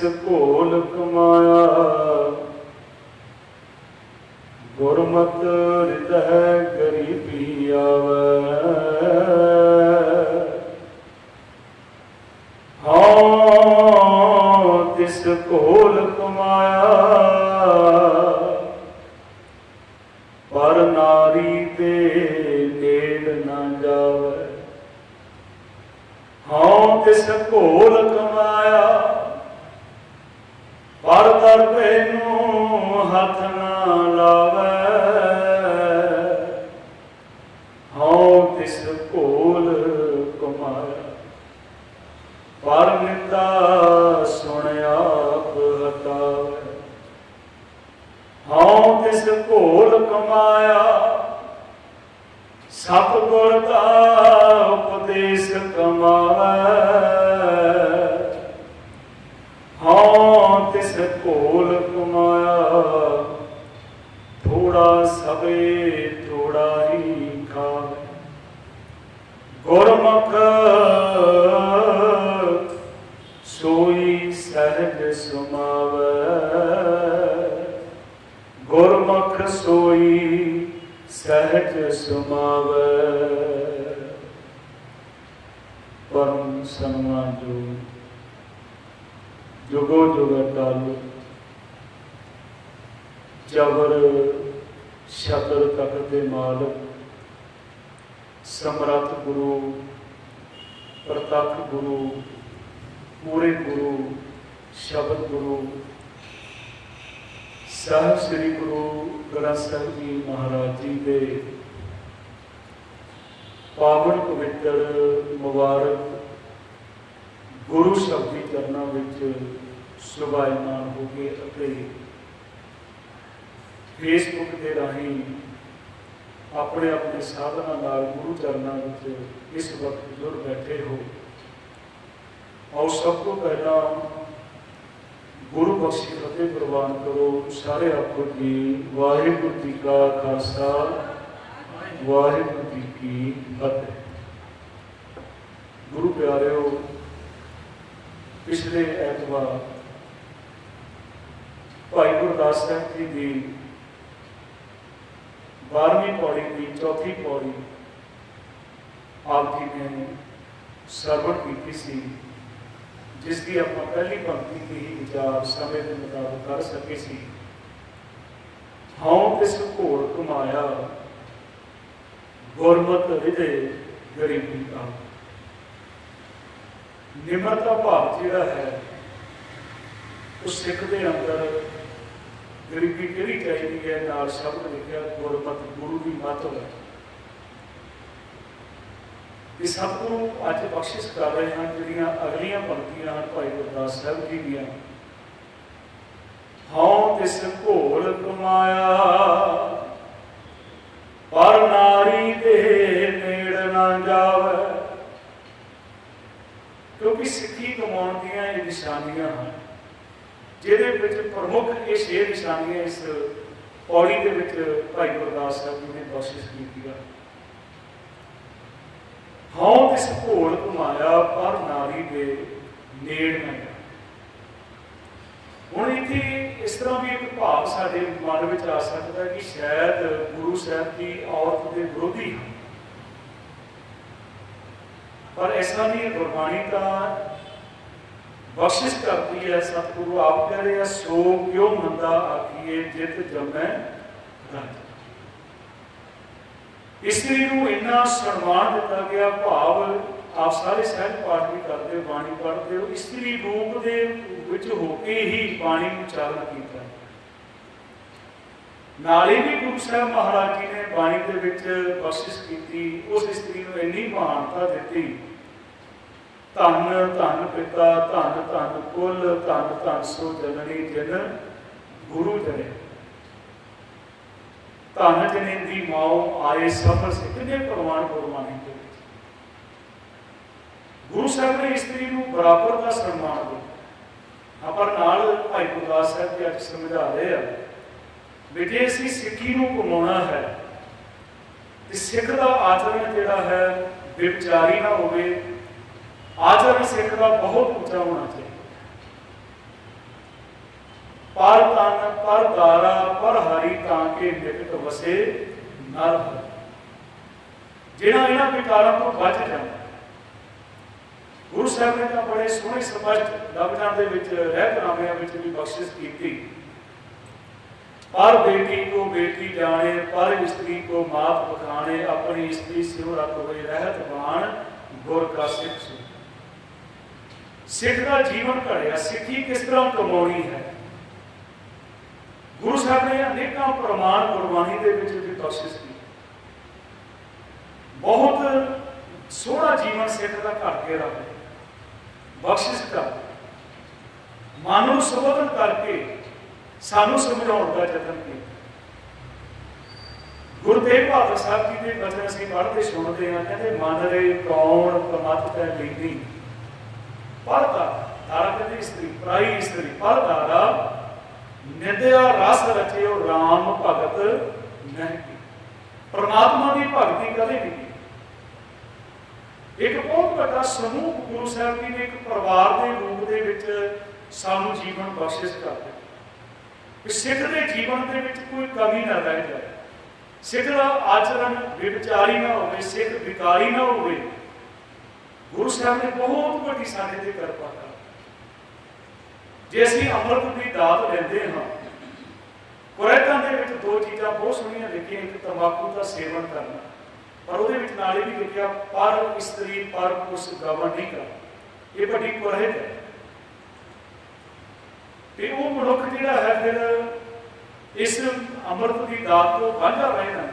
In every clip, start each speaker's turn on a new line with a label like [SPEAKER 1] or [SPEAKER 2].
[SPEAKER 1] घोल कमाया, गुरमत हृदय गरीबी आवे। हाँ तिस घोल कमाया, पर नारी दे नेड़ न जावे। हाँ तिस घोल कमाया, पर दर नूं हथ ना लावे। हाँ तिस घोल कमाया, पर निंदा सुन आप हटावे। हाँ तिस घोल कमाया, सतगुर का उपदेश कमावे। हाँ तिस घोल कमाया, थोड़ा सबे थोड़ा ही खावे। गुरमुख सोई सहज सुमावे। गुरमुख सोई सहज सुमावे। परम सन्मान जो जुगो जुग टालो, जबर शतर तक दे मालक, समरथ गुरु, प्रतख गुरु, पूरे गुरु, शब्द गुरु, साहब श्री गुरु ग्रंथ साहिब जी महाराज जी के पावन पवित्र मुबारक गुरु शब्दी चरणों में सुभायमान हो गए। फेसबुक के राही अपने अपने साधना नाल गुरु चरणों में इस वक्त जुड़ बैठे हो। और सबको पहला गुरु बख्शी फतेह प्रवान करो। सारे आपको जी वाहिगुरू जी का खालसा, वाहिगुरू जी की फतेह। गुरु प्यारे हो, पिछले ऐतवार भाई गुरदास साहब जी की 12वीं पौड़ी की चौथी पौड़ी आप जी ने सरवण की सी, जिसकी आप पहली पंक्ति की ही विचार समय के मुताबिक कर सके सी। हाँ तिस घोल कमाया, गुरमत हृदय गरीबी का। निमरता भाव जिहड़ा है उस सिख के अंदर गरीबी किहड़ी चाहिए है, नाल शब्द लिखा गुरमत गुरु की महत्व है। ये सतगुरु अज बख्शिश कर रहे हैं जिहड़ियां अगलियां पंक्तियां हैं भाई गुरदास साहब जी दियां। हाँ तिस घोल कमाया, पर नारी दे नेड़ ना जावे। क्योंकि सिक्खी कमाउण दीयां ये निशानियां हैं, जिहदे विच प्रमुख ये 6 निशानियां इस पौड़ी दे विच भाई गुरदास साहब जी ने बख्शिश कीतियां। हाँ तिस घोल कमाया, पर नारी दे नेड़ ना जावे। हुण इत्थे इस तरह भी एक भाव साडे मन विच आ सकदा है कि शायद गुरु साहब जी औरत के विरोधी हैं, पर ऐसा नहीं। गुरबाणी का बख्शिश करती है, सतगुरु आप कह रहे हैं सो क्यों मंदा आखिए जित जमै राजा। स्त्री को इन्ना सम्मान दिता गया। भाव आप सारे सहज पाठ भी करते हो, बाणी पढ़ते हो, स्त्री रूप के विच होके ही बाणी उच्चारण किया। नाले भी गुरु साहब महाराज जी ने बाणी के विच बख्शिश की, उस स्त्री को इन्नी महानता दी। धन धन पिता, धन धन कुल, धन धन सो जननी जिन गुरु जने। धन जनेंदी माओ आए सफल से, कितने प्रमाण गुरबाणी के। गुरु साहब ने स्त्री को बराबर का सम्मान दिया। पर नाल भाई गुरदास साहब जी अज समझा रहे हैं भी जे असीं सिक्खी नूं कमाउणा है तो सिख का आचरण जिहड़ा है बेविचारी ना होवे। आचरण सिख का बहुत ऊंचा होना चाहिए। पर तन पर दारा पर हरि ताके निकट वसे नर हरि। जिहड़ा इन्हां विकारां तो बच जाए। गुरु साहब ने तो बड़े सोहने स्पष्ट लफ्ज़ां दे विच रहतनामिਆਂ विच भी बख्शिश की। पर बेटी को बेटी जाने पर स्त्री को मात बखाने अपनी स्त्री सिर रख हुए रहत बाण गुर का सिख सु। सिख का जीवन घड़िया सिखी किस तरह कमानी है। गुरु साहब ने अनेकों प्रमाण गुरबाणी के भी बख्शिश की। बहुत सोहना जीवन सिख का घर के रख बख्शिश कर मन को संबोधन करके सानू समझाने का यतन किया। गुरु तेग बहादुर साहब जी के वचन असीं पढ़ते सुनते हैं, कहते मन रे कौन कमत तै लीनी पर दारा कहते स्त्री पराई स्त्री पर दारा निंदया रस रचियो राम भगत नहीं की। परमात्मा की भगती कदे नहीं की। एक बहुत बड़ा समूह गुरु साहब जी ने एक परिवार के रूप के विच सानू जीवन बख्शिश करते कि सिख के जीवन के विच कोई कमी ना रह जाए। सिख का आचरण बेविचारी ना हो, सिख विकारी ना हो। गुरु साहब ने बहुत बड़ी साडे ते किरपा कर। जे असीं अमृत की दात लेंदे हां, कुरैतां दे विच दो चीज़ां बहुत सोहणियां लिखियां, एक तंबाकू का सेवन करना, पर उहदे विच नाले भी लिखिया पर स्त्री पर पुरुष गवन नहीं कर। ये बड़ी कुरैत है। ते वो मनुख जिहड़ा है फिर इस अमृत की दात को वांझा रह जाता है।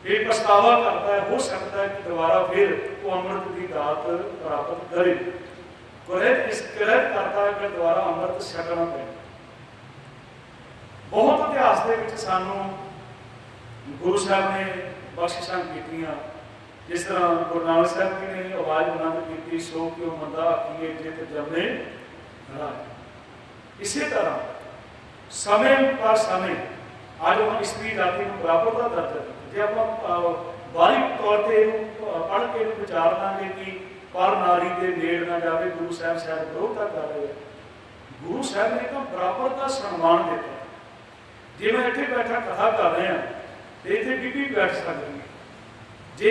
[SPEAKER 1] ये पछतावा करता है, हो सकता है कि दोबारा फिर वो अमृत की दात प्राप्त करे। कुरैत इस कुरैत करता है कि दोबारा अमृत छकना पे। बहुत इतिहास के विच सानू गुरु साहब ने बख्शिशां कीतियां। जिस तरह गुरु नानक साहब जी ने आवाज़ बुलंद की, सो क्यों मंदा आखिए जित जमे राज। इसी तरह समय पर समय आज हम स्त्री जाति को बराबर का दर्जा जे आप बारीक तौर पर पढ़ के विचार लांगे कि पर नारी के नेड़ ना जाए, गुरु साहब शायद विरोधता कर रहे हैं। गुरु साहब ने तो बराबर का सम्मान दिता। जे मैं इतने बैठा कथा कर रहे हैं तो इतने बीबी बैठ सकती है। जे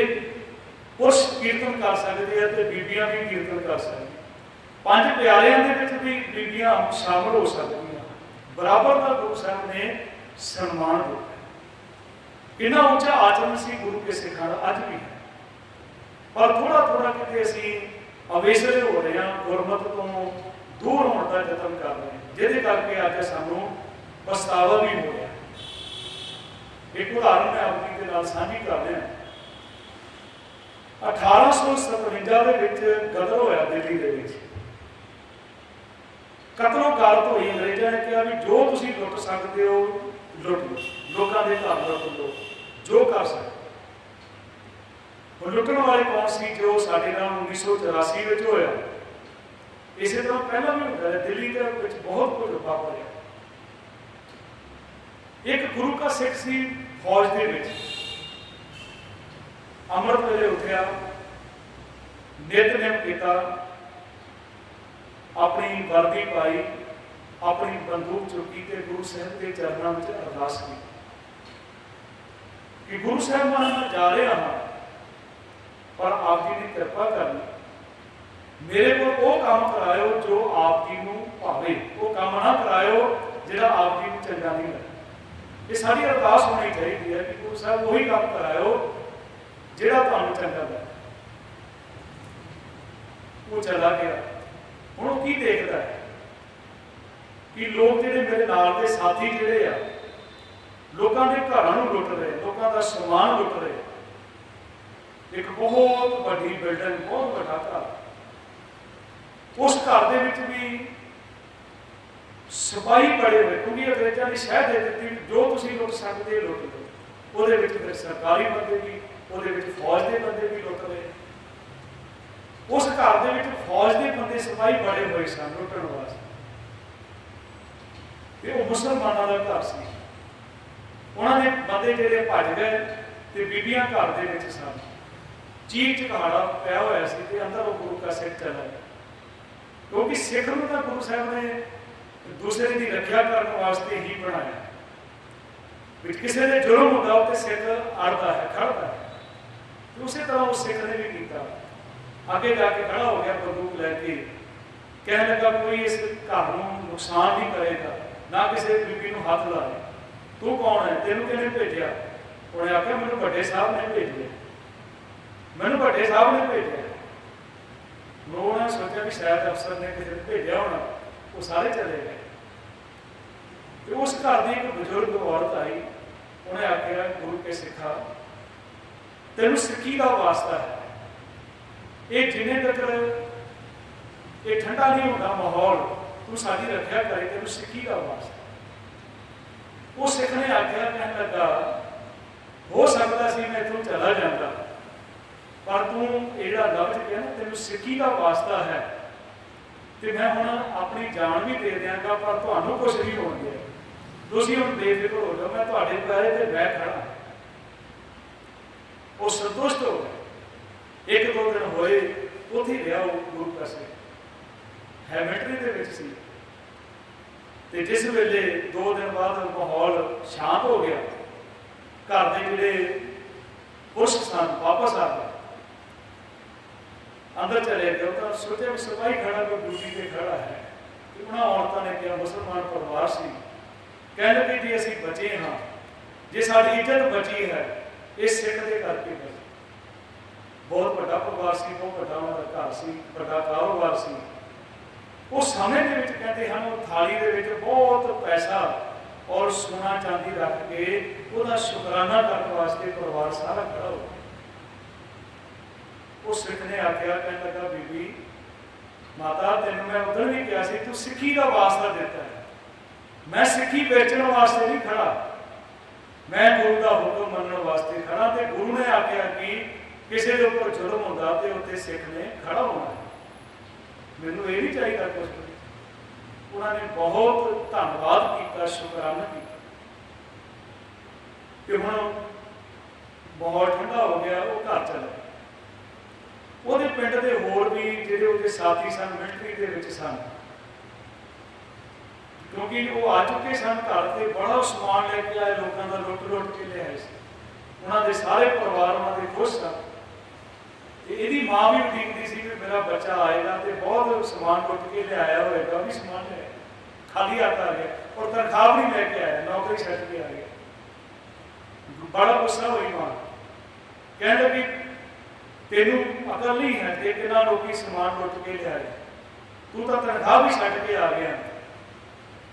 [SPEAKER 1] पुरुष कीर्तन कर सकते हैं तो बीबियां भी कीर्तन कर सकती। पंज प्यारियां दे विच भी बीबियां शामिल हो सकती। बराबर का गुरु साहब ने सम्मान दिया। इन्ना उच्चा आचरण से गुरु के सिखा अज भी है, पर थोड़ा थोड़ा कितने असी अवेसरे हो रहे हैं, गुरमत तो दूर होने का यतन कर रहे हैं, जिहदे करके अज सानू पछतावा भी हो रहा। एक उदाहरण मैं आपकी के नाल साझी कर रहा। 1857 के गदर होया दिल्ली के विच। कतलों गालत हुई। अंग्रेजों ने कहा भी जो तुसीं लुट सकते हो लुट लो, लोगों के घर लुट लो, जो कर सकते। लुटन वाले कौन सी जो साडे नाल 1984 में होया। इसी तरह पहला भी होता है। दिल्ली के विच बहुत कुछ वापरिया। एक गुरु का सिख सी फौज के विच अमृत वेले उठिया, नितनेम किया, अपनी वर्दी पाई, अपनी बंदूक चुकी तो गुरु साहब के चरणों में अरदास की कि गुरु साहब मैं जा रहा हाँ, पर आप जी ने कृपा करनी, मेरे को वो काम करायो जो आप जी को भावे, वो काम ना करायो जिहड़ा आप जी को चंगा नहीं लगे। ये सारी अरदास होनी चाहिए है कि गुरु साहब वही काम करायो जिहड़ा तुहानूं चंगा लगे। वो चला गया। हुण की देखता है कि लोग जिहड़े मेरे नाल दे साथी जिहड़े आ, लोगों के घरां नूं लुट रहे, लोगों का समान लुट रहे। एक बहुत बड़ी बिल्डिंग, बहुत बड़ा घर, उस घर दे विच भी सिपाही बड़े हुए, क्योंकि अंग्रेजों ने शह दे दी जो तुसीं लुट सकते लुट लो। उहदे विच फिर सरकारी बंदे भी, उहदे विच फौज के बंदे भी लुट रहे। उस घर दे विच फौज के बंदे सिपाही बड़े हुए सन लुटण वास्ते। वो मुसलमानों का घर सी। उन्होंने बंदे जिहड़े भज गए तो बीबियां घर दे विच सन। चीख चघाड़ा पिया होया सी ते अंदर वो गुरु का सिख चला गया। क्योंकि सिख नूं तां गुरु साहब ने दूसरे की रक्षा करने वास्ते ही बनाया। किसी ने जुर्म होता उत्ते सिख अड़ता है, खड़ता है। तो उसी तरह उस सिख ने भी किया, आगे जाके खड़ा हो गया बंदूक लैके, कहने लगा कोई इस घर को नुकसान नहीं करेगा, ना किसी बीबी को हाथ लाए। तू कौन है, तेनों किहने भेजा? उन्हें आख्या मैनू बड़े साहब ने भेजे, मैनू बड़े साहब ने भेजा। उन्होंने सोचा भी शायद अफसर ने किसी भेजा होना, वो सारे चले गए। तो उस घर की एक बजुर्ग औरत आई, उन्हें आख्या गुरु के सिखा तेन सिक्खी का वास्ता है, ये जिन्हें तक ये ठंडा नहीं होता माहौल, तू साड़ी रखा करे, तेन सिक्खी का वास्ता। वो सिख ने आख्या, कहने लगा हो सकता सी मैं इथों चला जाता, पर तू एड़ा लफ्ज कहा ना तेन सिक्खी का वास्ता है, तो मैं हुण अपनी जान भी दे देंगा, पर तुहानूं कुछ नहीं होण दिया, तुसीं हुण बेफिक्र हो जाओ, मैं तुहाडे पैरे ते बैठ खड़ा। वो संतुष्ट हो गए। एक दो दिन होए उत्थे ही रहा गुरु पासे, है मिलिटरी दे विच सी। ते जिस वेले 2 दिन बाद माहौल शांत हो गया, घर के जिहड़े पुरुष सन वापस आ गए, अंदर चले गए। तो सोचा भी सिपाही खड़ा, कोई ड्यूटी पे खड़ा है। उन्होंने औरतों ने कहा, मुसलमान परिवार से कह लगे जी असीं बचे हाँ, जे साडी इज्जत बची है इस सिख के करके बची। बहुत बड़ा परिवार से, बहुत बड़ा उन्होंने घर से, बड़ा कारोबार से। उस समय के विच कहते हैं वो थाली के विच बहुत पैसा और सोना चांदी रख के उसका शुकराना करने वास्ते परिवार सारा खड़ा हो। उस सिख ने आख्या, कहने लगा बीबी माता तेन मैं उधर भी कहा तू सिक्खी का वास्ता देता है, मैं सिक्खी बेचने वास्ते नहीं खड़ा, मैं गुरु का हुक्म मनने वास्ते खड़ा। तो गुरु ने आख्या कि किसी के उपर जुल्म होता तो उत्ते सिख ने खड़ा होना है, मैनू ये नहीं चाहिए कुछ। उन्होंने बहुत धन्यवाद किया, शुकराना किया। कि हुण माहौल ठंडा हो गया, वो घर चले गए। वो पिंड के होर भी जिहड़े उहदे साथी सन मिलिटरी दे विच सन, क्योंकि वो आ चुके सन घर से, बड़ा समान लैके आए, लोगों का लुट लुट के ले आए। उन्होंने सारे परिवार उन्होंने खुश सन। यदी माँ भी उड़ीकती सी कि मेरा बच्चा आएगा तो बहुत समान लुट के ले आया होगा, भी समान ले खाली आता आ गया और तनख्वाह भी नहीं लैके आया, नौकरी छड्ड के आ गया। बड़ा गुस्सा हुई माँ, कहने लगी तेनू अकल नहीं है, ते कितना लोग समान लुट के ले आए, तू तो तनख्वाह भी छड्ड के आ गया।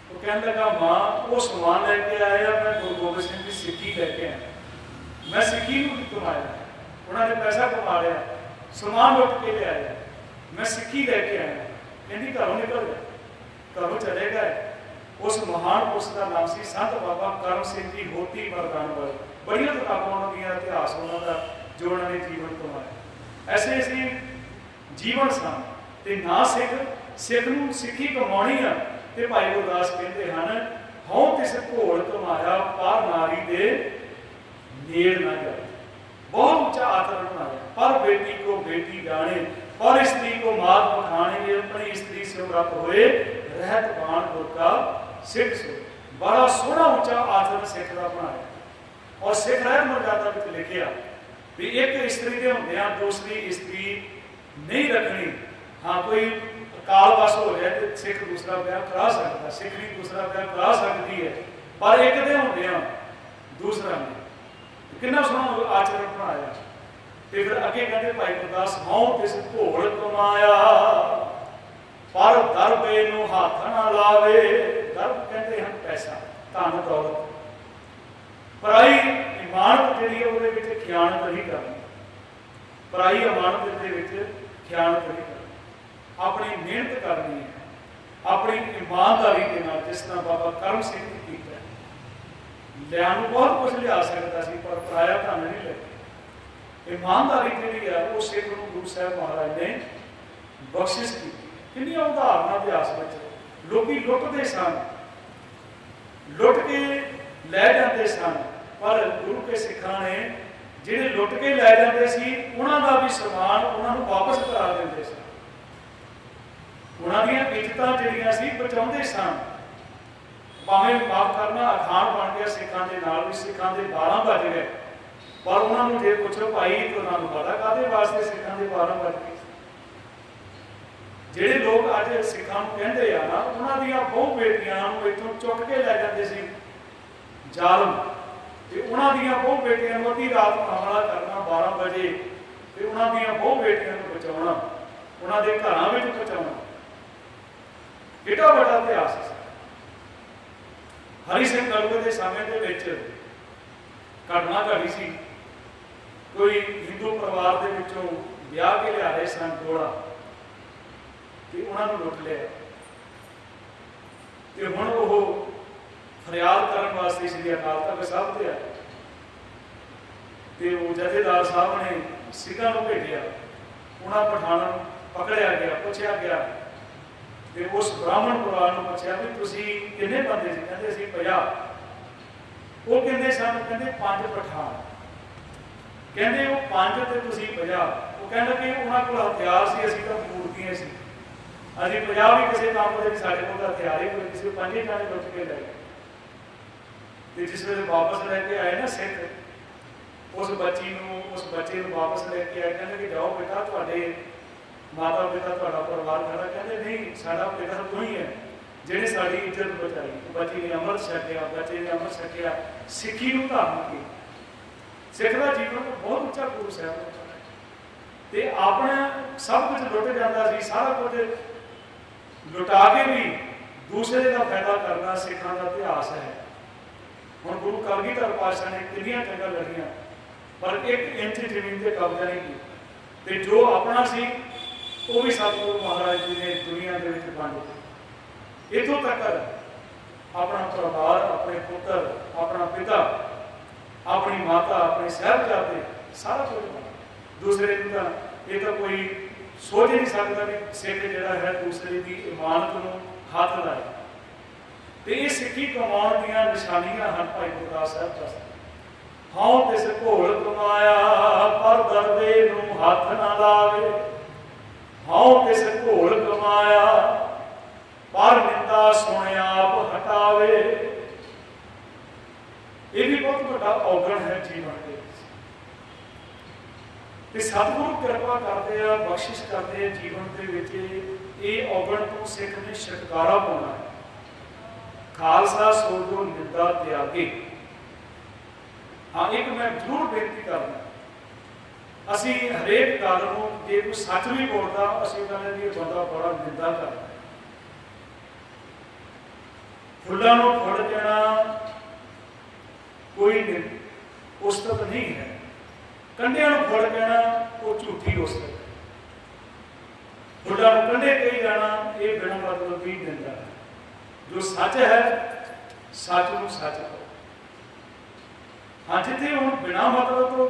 [SPEAKER 1] तो कहने लगा माँ वो समान लैके आया, मैं गुरु गोबिंद सिंह की सिक्खी लैके आया, मैं सिक्खी को कमाया, उन्होंने पैसा कमा लिया, समान लुट के ले आया, मैं सिक्खी लैके आया। कहती घरों निकल गया, घरों चले गए। उस महान पुरुष का नाम से संत बाबा करम सिंह जी होती मरदान वाले, बड़िया किताबां उन्होंने इतिहास उन्होंने जो उन्होंने जीवन कमाया। ऐसे ऐसे जीवन सन ते ना सिख नूं सिक्खी कमाउणी आ। ते भाई गुरदास कहते हैं हौं तिस घोल कमाया पर नारी दे नेड़ ना जाए। बहुत ऊंचा आचरण बनाया, पर बेटी को बेटी जाने, पर स्त्री को मात बखाने, अपनी स्त्री से व्रत होए रहत बाण गुर का सिख सो। बड़ा सोहना ऊंचा आचरण सिख का बनाया। और सिख रहत मर्यादा में लिखिया भी एक स्त्री के होंदियां दूसरी स्त्री नहीं रखनी। हाँ कोई काल बस हो जाए तो सिख दूसरा ब्याह करा सकता, सिख भी दूसरा ब्याह करा सकती है, पर एक दे होंदियां दूसरा नहीं। कितना सोहना आचरण बनाया। तो फिर अगे कहते भाई गुरदास हौं तिस घोल कमाया पर दरबे नूं हाथ ना लावे। दरब कहते हैं पैसा, धन दौलत, पराई इमानत जिहड़ी है उहदे विच खियानत नहीं करनी, पराई इमानत दे विच खियानत नहीं करनी, अपनी मेहनत करनी है, अपनी ईमानदारी के नाल। जिस तरह बाबा करम सिंह ने किया, लिया बहुत कुछ लिया सकता सी पर पराया धन नहीं ले। ईमानदारी जी है वो सिख नूं गुरु साहब महाराज ने बख्शिश की। कितनियां उदाहरणा इतिहास में लोग लुटते सन, लुट के लै जाते सन, पर गुरु के सिखा ने जिहड़े लुट के लै जाते सी उन्हां दा भी समान उन्हां नूं वापस करा दिंदे सन। उन्हां दीयां इज्जतां जिहड़ियां सी बचाउंदे सन। भावें माफ करना अखान बन गया सिखां दे नाल भी, सिखां दे 12 बज गए, पर उन्होंने जे पुछो भाई तो उन्होंने पता काहदे वास्ते सिखां दे 12 बज गए। ਜਿਹੜੇ लोग अज सिखां नूं कहंदे आ ना, उन्हां दीआं बहु बेटियां नूं इत्थों चुक के लै जांदे सी जालम, ते उन्हां दीआं बहु बेटियां नूं अद्धी रात नूं हमला करना 12 बजे, ते उन्हां दीआं बहु बेटियां नूं बचाउणा, उन्हां दे घरां विच पहुंचाउणा। एडा वड्डा इतिहास है। हरि सिंह नलवे के समय के घटना घटी सी, कोई हिंदू परिवार के विचों ब्याह के लिया रहे सन जोड़ा, तो उन्होंने लुट लिया, तो हुण वो फरियाद करने वास्ते श्री अकाल तख्त साहब से आए, तो वो जथेदार साहब ने सिखां नूं भेजिया, उन्होंने पठाणा नूं पकड़िया गया, पुछया गया, तो उस ब्राह्मण परिवार को पूछा भी तुसी किन्ने बंदे सी, कहते असीं 50। वो कहते सन, कहते 5 पठान, कहते वो 5 ते तुसी 50। वो कहते कि उन्होंने को हथियार सी, असीं तां मूर्तियां सी, असीं 50 भी किसी काम के साडे कोल हथियार ही कोई, किसी 5 जाने लुट के लै गए। तो जिस वे वापस लैके आए ना सिख, उस बच्चे को वापस लैके आए, कहते कि जाओ बेटा तुहाडे माता पिता तुहाडा परिवार खड़ा, कहते नहीं साडा पिता तू ही है जिहने साडी इज्जत बचाई। बच्चे ने अमृत छकिया, बच्चे ने अमृत छकिया, सिक्खी नूं धारण की। सिख दा जीवन बहुत उच्चा कोर्स है, ते अपना सब कुछ लुट जाता सी, सारा कुछ लुटा के भी दूसरे का फायदा करना सिखां का इतिहास है। हुण गुरु कलगीधर पातशाह ने कितनियां जंगां लड़ियां, पर 1 इंच जमीन से कब्जा नहीं की, ते जो अपना सी वो भी सतगुरु महाराज जी ने दुनिया के विच बंद दिता। इत्थों तक अपना परिवार, अपने पुत्र, अपना पिता, अपनी माता, अपने साहिबजादे सारा कुछ दूसरे का ये तो कोई सोच ही नहीं सकता कि सिख जिहड़ा है दूसरे की इमानत नूं हथ लाए। तो ये सिक्खी कमाउण दीआं निशानियां हैं। भाई गुरदास साहब दसदे, हाँ तिस घोल कमाया पर दर्दे नूं हथ ना लावे, हाँ तिस घोल कमाया पर निंदा सुण आप हटावे। ये भी बहुत बड़ा औगण है जीवन के। सतगुरु कृपा करते हैं, बख्शिश करते हैं जीवन के ये औगण तो सिख ने छुटकारा पाना है। खालसा सो जो निंदा त्यागे। हाँ एक मैं जरूर बेनती करना, असी हरेक गल नूं जे कोई सच भी बोलता असीं कहने कि बंदा बड़ा निंदा करता है। फुल्लां नूं फुल देना कोई उस्तत नहीं है, कंढियां नूं फुल देना वो झूठी उस्तत है। फुल्लां नूं कंढे कही जाना ये बिना मतलब भी निंदा है। जो सच है सच नूं सच करो। हाँ जिथे हुण बिना मतलब तो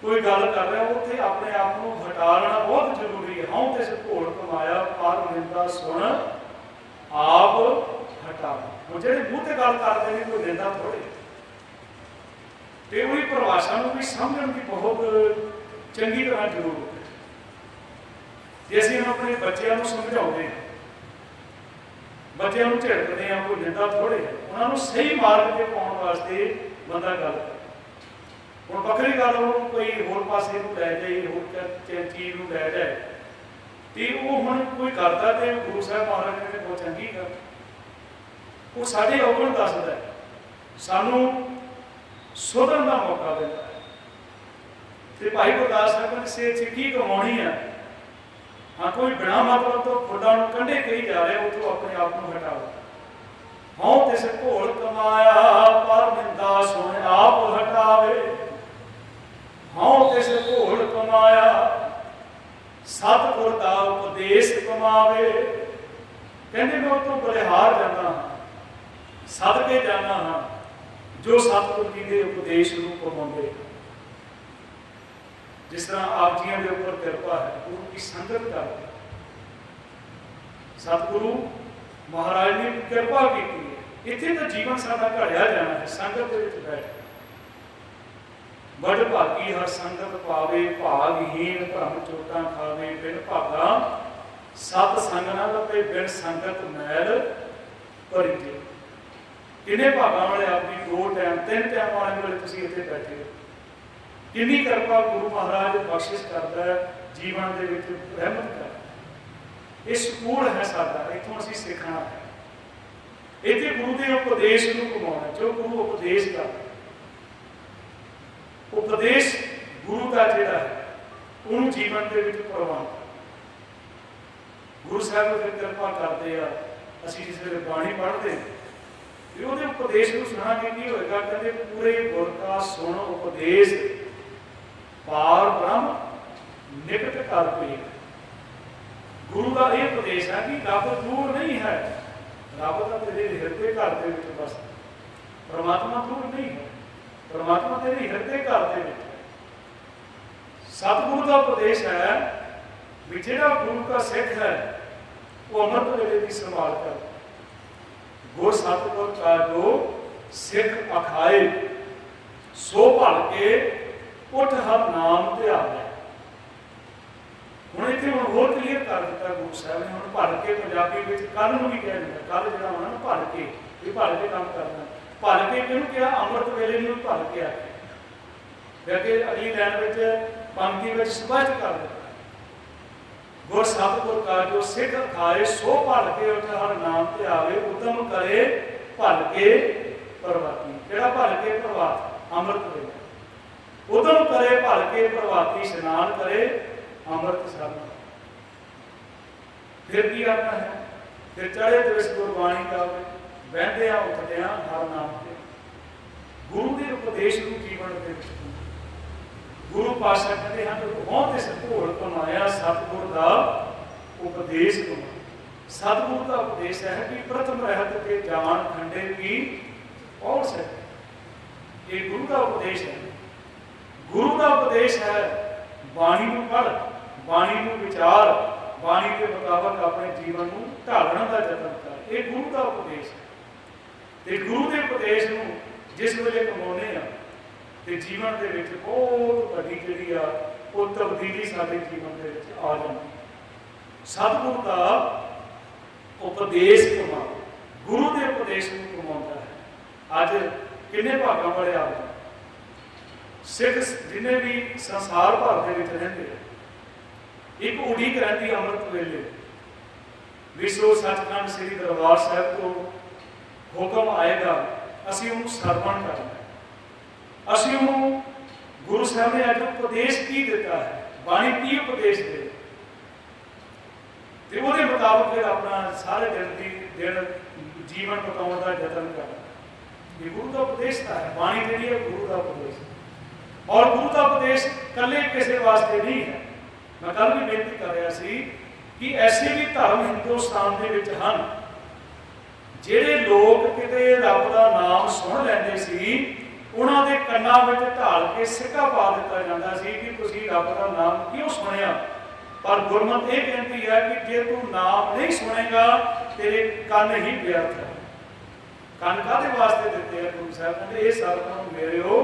[SPEAKER 1] कोई गल कर रहा उत्थे अपने आप को हटा लेना बहुत जरूरी है। हाँ तिस घोल कमाया पर निंदा सुन आप हटा। हुण जिहड़े मूँह ते गल करते हैं कोई निंदा थोड़े, तो वही परिभाषा को भी समझण की बहुत चंगी तरह जरूरत है। जे असीं अपने बच्चों को समझाते हैं, बच्चों को झिड़कते हैं, कोई निंदा थोड़े है। उन्होंने सही मार्ग पर पाने वास्ते बंदा गल करे। हुण बखरी गल कोई होर पासे नूं लै जाए, होर चीज़ नूं लै जाए, तो वो हुण कोई करता तो गुरु साहब महाराज ने बहुत चंगी गल, वो साडे औगण दसदा है, सानूं सुधरन का मौका देता है। तो भाई गुरदास साहब ने सिक्खी कमाउणी है। हाँ कोई बिना मतलब तो फुल्लां नूं कंढे कही जा रहा उतों अपने आप को हटाओ। हाँ तिस घोल कमाया पर निंदा सुन आप हटावे। हाँ तिस घोल कमाया सतगुर दा उपदेश कमावे। कहते मैं उतों बलिहार जाना हाँ, सदके जाना हाँ जो सतगुर जी के उपदेश को कमाते। जिस तरह आप जी के ऊपर कृपा है, गुरु की संगत करके सतगुरु महाराज ने कृपा की है। इतने तो जीवन साडा घड़िया जाना है संगत के बैठ। बड़ भागी हर संगत पावे, भागहीन भ्रम चोटां खावे। बिन भागा सत संग न लभे, बिन संगत मैल भरी जे। किन्ने भागां वाले आपकी 2 टाइम 3 टाइम आने वाले तुसीं इत्थे बैठे हो। किन्नी कृपा गुरु महाराज बख्शिश करता है, जीवन के विच रहमत करता है। ये स्कूल है साडा, इत्थों असीं सिखना है। इत्थे गुरु के उपदेश नूं कमाउणा, जो गुरु उपदेश करदा, उपदेश गुरु का जिहड़ा है उन्होंने जीवन के विच प्रवान। गुरु साहब फिर कृपा करते हैं, असीं जिस वेले बाणी पढ़ते हैं वो उपदेश को सुना के की होएगा, कहते पूरे गुर का सुन उपदेश पार ब्रह्म निकट कर पे। गुरु का यह उपदेश है कि रब दूर नहीं है, रब का तेरे हृदय घर के विच बस, परमात्मा दूर नहीं है, परमात्मा तेरे हृदय घर के विच। सतगुरु का उपदेश है भी जिहड़ा गुरु का सिख है वो अमृत वेले की संभाल कर। गुर सतगुर का जो सिख अखाए सो भल के उठ हर नाम ध्यावे। हुण इत्थे हुण होर क्लीयर कर दिता गुरु साहब ने, हुण भल के पंजाबी विच कल नूं भी कह दिंदा, कल जिहड़ा होना ना भल के, ये भल के काम करना। भल के किहनूं कहा? अमृत वेले नूं भल के आखे। अगे अगली लाइन विच पंक्ति में स्पष्ट कर दिता, गुर सतगुर का जो सिख खाए सो भल के उठ हर नाम ध्यावे। उदम करे भल के प्रवाती। केड़ा भल के प्रवात? अमृत वेला। उदम करे भल के प्रवाती, स्नान करे अमृत सन। फिर की करना है? फिर चढ़े दिवस गुरबाणी गावे, बहदिया उठदिया हर नाम ते। गुरु के उपदेश को जीवन के गुरु पातशाह कहते हैं बहुत इस घोल कमाया सतगुर का उपदेश कमाया। सतगुरु का उपदेश है कि प्रथम रहत के जान खंडे की और से, ये गुरु का उपदेश है। गुरु का उपदेश है बाणी को पढ़, बाणी को विचार, बाणी के मुताबिक अपने जीवन को ढालने का यत्न कर। ये गुरु का उपदेश है। तो गुरु के उपदेश को जिस वेले कमाने आ तो जीवन के विच बहुत बड़ी जिहड़ी आ वो तब्दीली साडे जीवन के विच आ जाती। सतगुरु का उपदेश कमा, गुरु के उपदेश को कमाता है। अज किन्ने भागां वाले आ गए सिख जिन्हें भी संसार भर के विच रहिंदे, एक उड़ीक रहिंदी अमृत वेले विसो सचखंड श्री दरबार साहब को हुक्म आएगा, असीं उहनूं सरवण करना। असीं उहनूं गुरु साहब ने अज उपदेश की दिता है, बाणी की उपदेश दे, तो वो मुताबिक फिर अपना सारे दिन जीवन बिताने का यत्न करना। ये गुरु का उपदेश है, बाणी जी है गुरु का उपदेश। और गुरु का उपदेश कले किसी वास्ते नहीं है। मैं कल भी बेनती कर रहा सी कि ऐसे भी धर्म हिंदुस्तान के विच हन जिहड़े लोग किते रब का नाम सुन लैंदे सी, उन्हां दे कन्नां विच ढाल के सिक्का पा दिता जांदा सी कि तुसीं रब का नाम क्यों सुनिया। पर गुरमत यह कहती है कि जे तू नाम नहीं सुनेगा तेरे कन ही व्यर्थ है। कन काहदे वास्ते दिते हैं? गुरु साहब कहते ये सतगुरु मेरेओ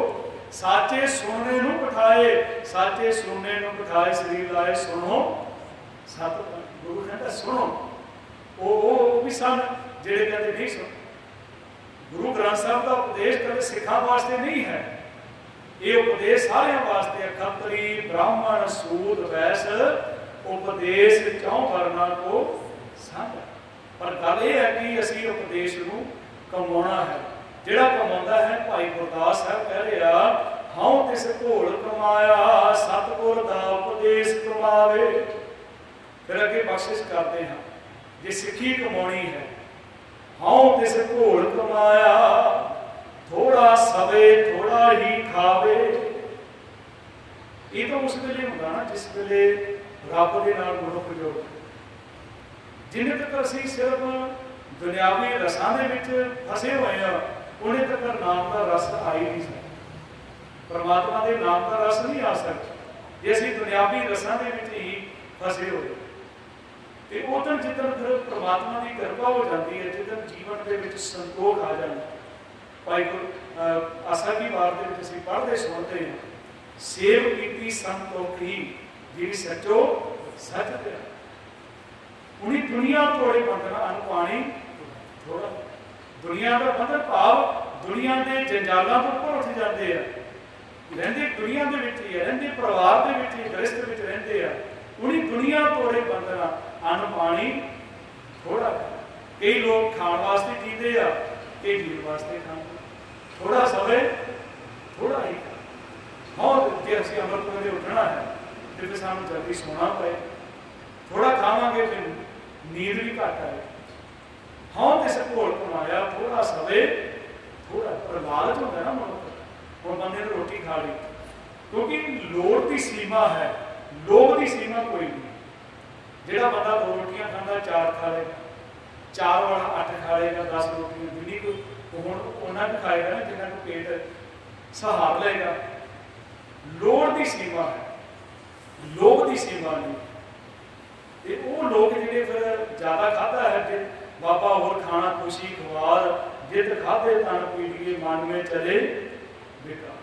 [SPEAKER 1] साचे सुनने नूं बिठाए, साचे सुनने नूं बिठाए शरीर लाए सुनो। सतगुरु गुरु कहता सुनो, वो भी सन जेड़े कहते नहीं सुन। गुरु ग्रंथ साहब का उपदेश कभी सिखा वास्ते नहीं है, ये उपदेश सारे वास्ते है। खतरी ब्राह्मण सूद वैश्य उपदेश क्यों करना को साझा। पर गल यह है कि असी उपदेश को कमाना है। जिहड़ा कमांदा है भाई गुरदास साहब कह रहा हाँ तिस घोल कमाया सतगुर दा उपदेश कमावे। फिर अगे बख्शिश करते हैं जे सिक्खी कमानी है हाँ तिस घोल कमाया थोड़ा सवे थोड़ा ही खावे। ये तो उस वेले होंदा ना जिस वेले रब दे नाल मनुख जुड़, जिन्ने तक असीं सिर्फ दुनियावी रसां दे विच फसे हुए हैं उन्हें तक नाम का रस आ ही नहीं सकता। परमात्मा के नाम का रस नहीं आ सकता जे असीं दुनियावी रसां दे विच ही फसे हुए। तो उदन जिदन फिर परमात्मा की कृपा हो जाती है, जिदन जीवन के विच संतोख आ जाता। भाई आसा की वार दे विच असीं पढ़दे सुणदे हैं सेव कीती संतोख ही जी सचो सच दिया। उन्हीं दुनिया थोड़े बंदना अन पानी थोड़ा दुनिया का बंधन भाव दुनिया के जंजालों तो उपर उठ जाते हैं, रहते दुनिया के विच ही है, रहते परिवार के विच ही गृहस्थ विच रहते हैं, उन्हीं दुनिया तोड़े बंधना अन्न पानी थोड़ा। कई लोग खाण वास्ते जीते हैं, कई जीवन वास्ते खाते, थोड़ा समय थोड़ा ही मौत जे असीं अमृत वेले उठना है तो फिर सानूं जल्दी सोना पे, थोड़ा खावांगे फिर नींद भी घट आए। हाँ तो इस घोल कमाया थोड़ा समय थोड़ा, पर लालच होता है ना मनुख, हम बंदे ने रोटी खा ली, क्योंकि लोड़ की सीमा है, लोभ की सीमा कोई नहीं। जिहड़ा बंदा 2 रोटियां खांदा 4 खा लेगा, 4 वाला 8 खा लेगा, 10 रोटियां जिन्नी को हुण उन्ना क खाएगा ना जिन्ना को पेट सहार लेगा। लोड़ की सीमा है, लोभ की सीमा नहीं। तो वो लोग जिहड़े फिर ज़्यादा खाधा है कि बाबा होर खाना खुशी खुआर जित खाधे तन पीड़िए मन में चले बेकार,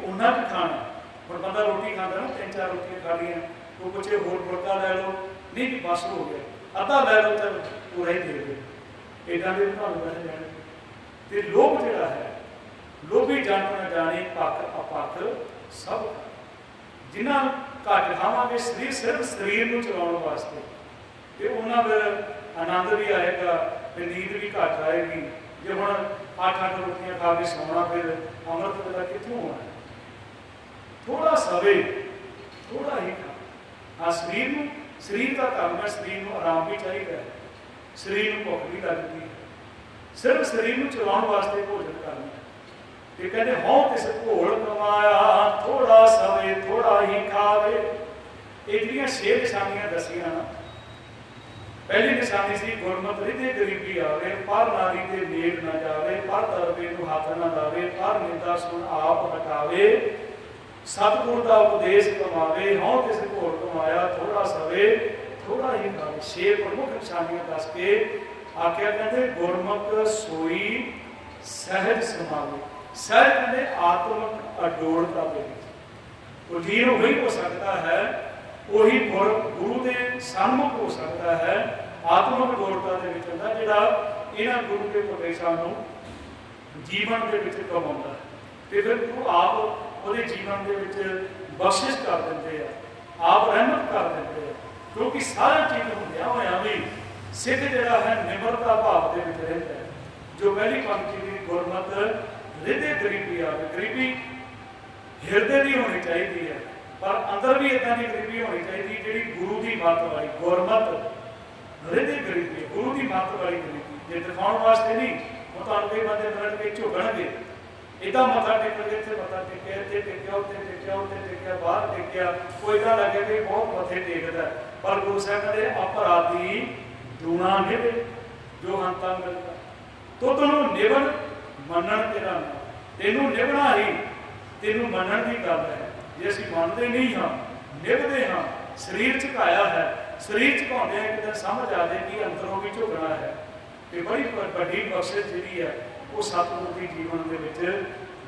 [SPEAKER 1] उन्ना क खाना। और बंदा रोटी खाता ना 3-4 रोटियां खा लिया, तो कुछ होर फुलका लै लो, नहीं भी बस हो गया, अद्धा लै लो चल पूरा ही दे दो, इदा के भाव बन जाने। तो लोभ जिहड़ा है, लोभी जन न जाने पक अपक सब, जिन्ना घट खावांगे शरीर सिर्फ शरीर को चलाने वास्ते, तो उन्होंने फिर आनंद भी आएगा, फिर नींद भी घट आएगी। जो हम 8-8 रोटियां खा के सोना, फिर अमृत वेला कितों होना है? थोड़ा सवे थोड़ा ही खा। हाँ शरीर का काम है, शरीर को आराम भी चाहिए, शरीर को भुख भी लगती है, सिर्फ शरीर को चलाने वास्ते भोजन करना है। तो कहते हों तिस घोल कमाया थोड़ा सवे थोड़ा ही खावे। ये 6 निशानियां दसियां ना। पहली निशानी सी गुरमत रिधे गरीबी आवे, पर नारी ते मेल न जावे, पर दरबे नूं हथ न लावे, पर निंदा सुन आप हटावे, सतगुर का उपदेश कमावे, हों तिस घोल कमाया थोड़ा सवे थोड़ा ही खावे। 6 प्रमुख निशानियां दस के आख्या कहते गुरमुख सोई सहज समावे। सहज कहते आत्मक अडोलता दे विच उलीन वही हो सकता है, वही गुरु के सन्मुख हो सकता है, आत्मक अडोलता के विच होंदा जिहड़ा इन्हां गुरु के उपदेशां नूं जीवन के विच कमाउंदा है। ते फिर गुरु आप उहदे जीवन के विच बख्शिश कर दिंदे आ, आप रहमत कर दिंदे आ, क्योंकि सारी चीज़ हुंदियां होइआं भी सिख जिहड़ा है निमरता भाव के विच रहिंदा है। जो पहली पंक्ति की गुरमत रिधे गरीबी आवे, गरीबी हिरदे की होनी चाहिए है, पर अंदर भी इदां की गरीबी होनी चाहिए जिहड़ी गुरु की मत वाली। गुरमत रिधे गरीबी, गुरु की मत वाली गरीबी, जे दिखाउण वास्ते नहीं। हुण तुहानूं कई बंदे मिलण के झुकणगे, इदां मत्था टेकण के इत्थे मत्था टेकिआ, इत्थे टेकिआ, उत्थे टेकिआ, उत्थे टेकिआ, बाहर टेकिआ, कोई इदां लगे कि बहुत मत्थे टेकदा, पर गुरु साहिब कहंदे अपराधी दूना निभ जो हंता मिलदा। तो तैनूं निभण मनण तेरा नाम, तेनूं निभना ही तेनूं मनण की गल है। जे असीं मनते नहीं हाँ, निभते हाँ, शरीर झुकाया है, शरीर झुकाउंदे एक दिन समझ आ जाए कि अंदरों भी झुकना है। तो बड़ी वड्डी बख्शिश जिहड़ी है वो सतगुरु के जीवन के विच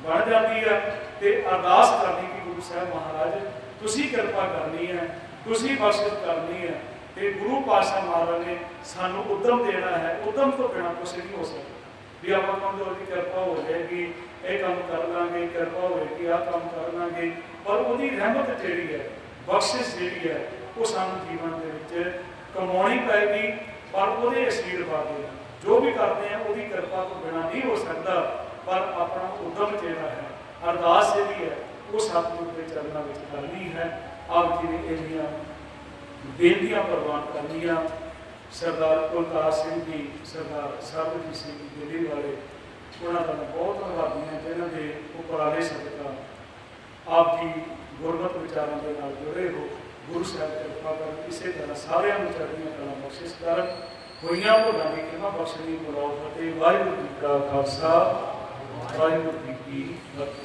[SPEAKER 1] बन जाती है। तो अरदास करनी कि गुरु साहब महाराज तुसीं कृपा करनी है, तुसीं बख्शिश करनी है। तो गुरु पातशाह महाराज ने सानू उद्यम देना है, उद्यम तो बिना कुछ नहीं हो सकता भी आप कमजोर की कृपा हो जाएगी, ये काम कर लाँगे, कृपा होगी आ काम कर लाँगे, पर वही रहमत जी है, बख्शिश जी है वो सानू जीवन के कमानी पैगी। पर वो आशीर्वाद जो भी करते हैं वो कृपा तो बिना नहीं हो सकता, पर अपना उद्यम जोड़ा है अरदास जी है वो सतगुरु के चरणों में करनी है। आप जी ने इनिया बेनतियां प्रवान करनिया। सरदार कुलतार सिंह जी, सरदार सरबजीत सिंह जी दिल्ली वाले, उन्होंने मैं बहुत धन्यवादी हैं जिन्हों के उपराले सदका आप जी गुरमत विचारों के नाल जुड़े हो। गुरु साहब कृपा कर इसी तरह सारिਆਂ ਨੂੰ चढ़दियां कलां बख्शिश कर, होइयां भुलां दी क्षमा बख्शणी। बुलाओ फतेह। वाहिगुरू जी का खालसा, वाहिगुरू जी की फतेह।